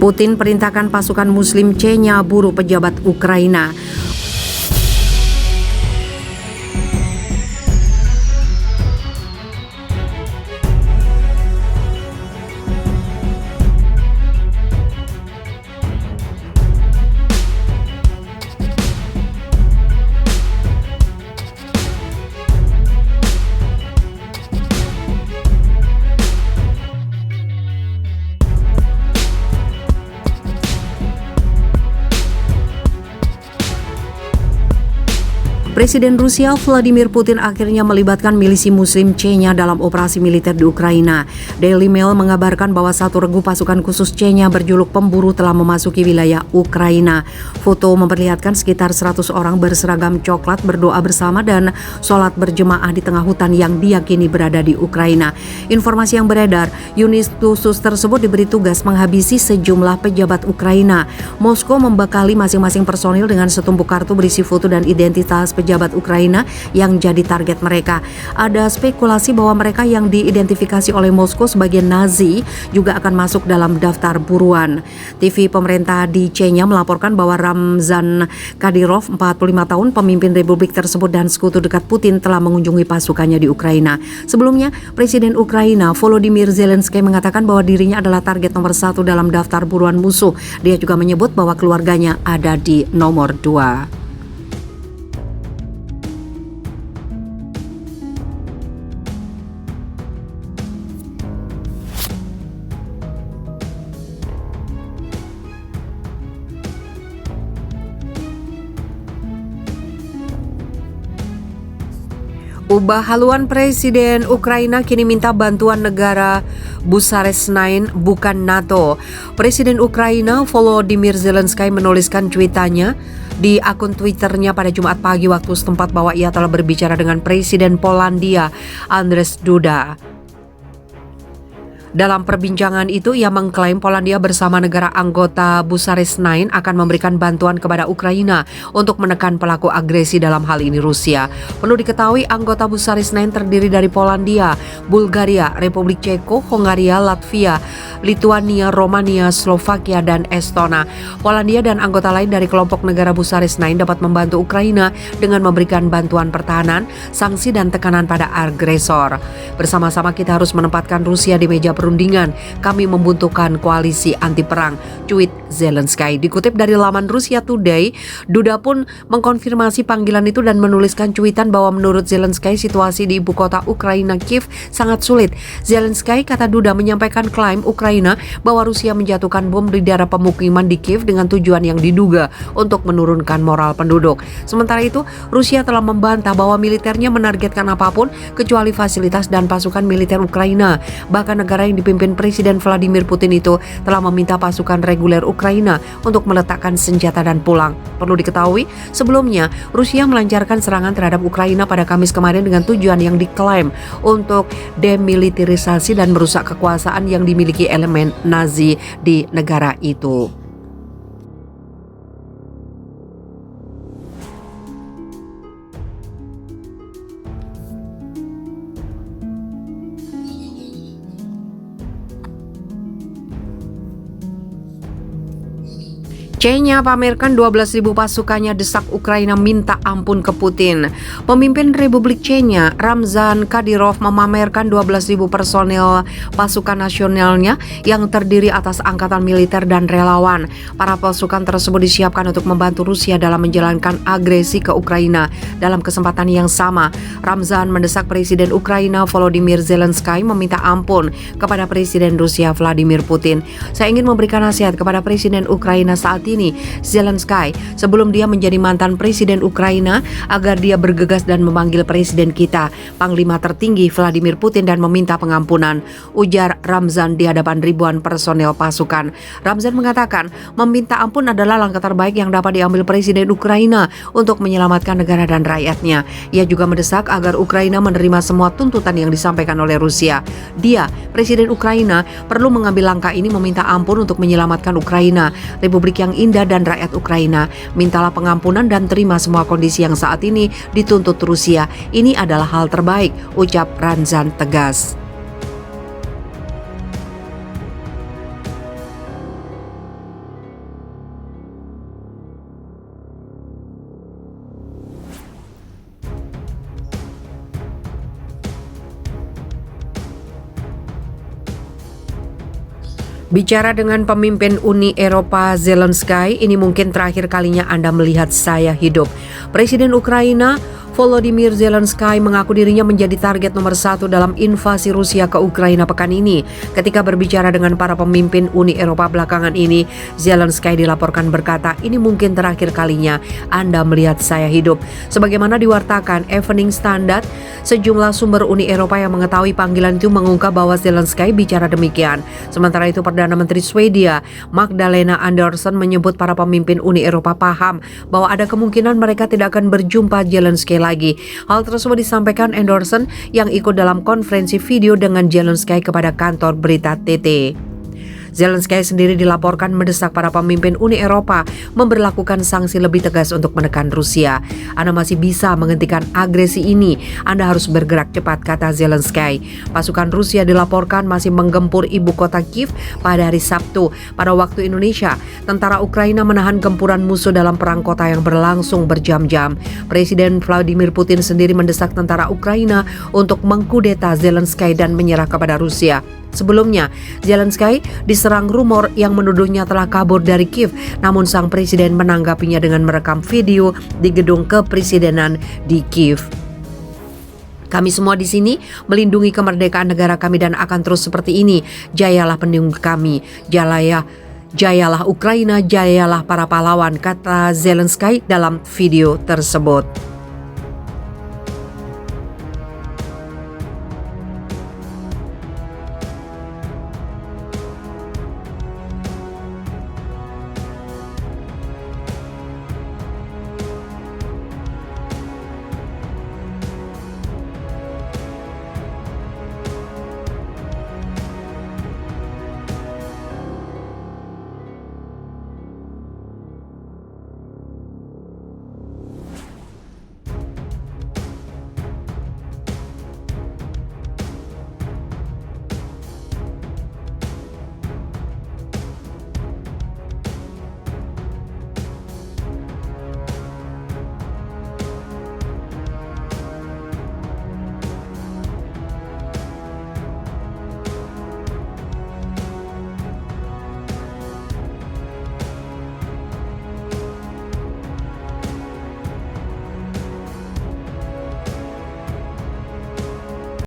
Putin perintahkan pasukan Muslim Chechnya buru pejabat Ukraina. Presiden Rusia Vladimir Putin akhirnya melibatkan milisi Muslim Chechnya dalam operasi militer di Ukraina. Daily Mail mengabarkan bahwa satu regu pasukan khusus Chechnya berjuluk pemburu telah memasuki wilayah Ukraina. Foto memperlihatkan sekitar 100 orang berseragam coklat berdoa bersama dan sholat berjemaah di tengah hutan yang diyakini berada di Ukraina. Informasi yang beredar, unit khusus tersebut diberi tugas menghabisi sejumlah pejabat Ukraina. Moskow membekali masing-masing personil dengan setumpuk kartu berisi foto dan identitas pejabat Ukraina yang jadi target mereka. Ada spekulasi bahwa mereka yang diidentifikasi oleh Moskow sebagai Nazi juga akan masuk dalam daftar buruan. TV pemerintah di Chechnya melaporkan bahwa Ramzan Kadyrov, 45 tahun, pemimpin republik tersebut dan sekutu dekat Putin, telah mengunjungi pasukannya di Ukraina. Sebelumnya, Presiden Ukraina Volodymyr Zelensky mengatakan bahwa dirinya adalah target nomor 1 dalam daftar buruan musuh. Dia juga menyebut bahwa keluarganya ada di nomor 2. Ubah haluan Presiden Ukraina kini minta bantuan negara Bucharest-9 bukan NATO. Presiden Ukraina Volodymyr Zelensky menuliskan cuitannya di akun Twitternya pada Jumat pagi waktu setempat bahwa ia telah berbicara dengan Presiden Polandia Andrzej Duda. Dalam perbincangan itu, ia mengklaim Polandia bersama negara anggota Bucharest-9 akan memberikan bantuan kepada Ukraina untuk menekan pelaku agresi, dalam hal ini Rusia. Perlu diketahui, anggota Bucharest-9 terdiri dari Polandia, Bulgaria, Republik Ceko, Hongaria, Latvia, Lituania, Romania, Slovakia, dan Estonia. Polandia dan anggota lain dari kelompok negara Bucharest-9 dapat membantu Ukraina dengan memberikan bantuan pertahanan, sanksi, dan tekanan pada agresor. Bersama-sama kita harus menempatkan Rusia di meja perundingan. Kami membutuhkan koalisi anti perang, cuit Zelensky. Dikutip dari laman Russia Today, Duda pun mengkonfirmasi panggilan itu dan menuliskan cuitan bahwa menurut Zelensky situasi di ibu kota Ukraina Kiev sangat sulit. Zelensky, kata Duda, menyampaikan klaim Ukraina bahwa Rusia menjatuhkan bom di daerah pemukiman di Kiev dengan tujuan yang diduga untuk menurunkan moral penduduk. Sementara itu, Rusia telah membantah bahwa militernya menargetkan apapun kecuali fasilitas dan pasukan militer Ukraina. Bahkan negara yang dipimpin Presiden Vladimir Putin itu telah meminta pasukan reguler Ukraina untuk meletakkan senjata dan pulang. Perlu diketahui, sebelumnya Rusia melancarkan serangan terhadap Ukraina pada Kamis kemarin dengan tujuan yang diklaim untuk demilitarisasi dan merusak kekuasaan yang dimiliki elemen Nazi di negara itu. Chechnya pamerkan 12.000 pasukannya desak Ukraina minta ampun ke Putin. Pemimpin Republik Chechnya Ramzan Kadyrov memamerkan 12.000 personel pasukan nasionalnya yang terdiri atas angkatan militer dan relawan. Para pasukan tersebut disiapkan untuk membantu Rusia dalam menjalankan agresi ke Ukraina. Dalam kesempatan yang sama, Ramzan mendesak Presiden Ukraina Volodymyr Zelensky meminta ampun kepada Presiden Rusia Vladimir Putin. Saya ingin memberikan nasihat kepada Presiden Ukraina saat ini, Zelensky, sebelum dia menjadi mantan Presiden Ukraina, agar dia bergegas dan memanggil Presiden kita, Panglima tertinggi Vladimir Putin, dan meminta pengampunan, ujar Ramzan di hadapan ribuan personel pasukan. Ramzan mengatakan, meminta ampun adalah langkah terbaik yang dapat diambil Presiden Ukraina untuk menyelamatkan negara dan rakyatnya. Ia juga mendesak agar Ukraina menerima semua tuntutan yang disampaikan oleh Rusia. Dia, Presiden Ukraina, perlu mengambil langkah ini meminta ampun untuk menyelamatkan Ukraina, Republik yang indah dan rakyat Ukraina. Mintalah pengampunan dan terima semua kondisi yang saat ini dituntut Rusia. Ini adalah hal terbaik, ucap Ramzan tegas. Bicara dengan pemimpin Uni Eropa Zelensky, ini mungkin terakhir kalinya Anda melihat saya hidup. Presiden Ukraina Volodymyr Zelensky mengaku dirinya menjadi target nomor 1 dalam invasi Rusia ke Ukraina pekan ini. Ketika berbicara dengan para pemimpin Uni Eropa belakangan ini, Zelensky dilaporkan berkata, ini mungkin terakhir kalinya Anda melihat saya hidup. Sebagaimana diwartakan Evening Standard, sejumlah sumber Uni Eropa yang mengetahui panggilan itu mengungkap bahwa Zelensky bicara demikian. Sementara itu Perdana Menteri Swedia Magdalena Andersson menyebut para pemimpin Uni Eropa paham bahwa ada kemungkinan mereka tidak akan berjumpa Zelensky lagi. Hal tersebut disampaikan Andersson yang ikut dalam konferensi video dengan Zelensky kepada kantor berita TT. Zelensky sendiri dilaporkan mendesak para pemimpin Uni Eropa memberlakukan sanksi lebih tegas untuk menekan Rusia. Anda masih bisa menghentikan agresi ini, Anda harus bergerak cepat, kata Zelensky. Pasukan Rusia dilaporkan masih menggempur ibu kota Kiev pada hari Sabtu. Pada waktu Indonesia, tentara Ukraina menahan gempuran musuh dalam perang kota yang berlangsung berjam-jam. Presiden Vladimir Putin sendiri mendesak tentara Ukraina untuk mengkudeta Zelensky dan menyerah kepada Rusia. Sebelumnya, Zelensky diserang rumor yang menuduhnya telah kabur dari Kiev, namun sang presiden menanggapinya dengan merekam video di gedung kepresidenan di Kiev. Kami semua di sini melindungi kemerdekaan negara kami dan akan terus seperti ini. Jayalah pendukung kami, jayalah Ukraina, jayalah para pahlawan, kata Zelensky dalam video tersebut.